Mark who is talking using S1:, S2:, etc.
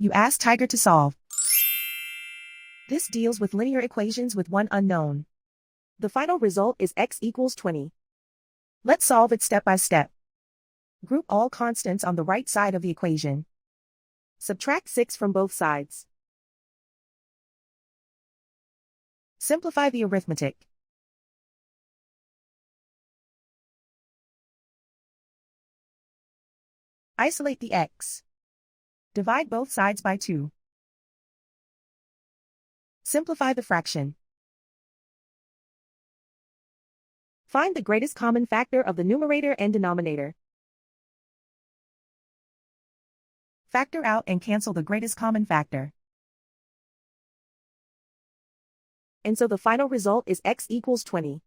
S1: You ask Tiger to solve. This deals with linear equations with one unknown. The final result is x equals 20. Let's solve it step by step. Group all constants on the right side of the equation. Subtract 6 from both sides. Simplify the arithmetic. Isolate the x. Divide both sides by 2. Simplify the fraction. Find the greatest common factor of the numerator and denominator. Factor out and cancel the greatest common factor. And so the final result is x equals 20.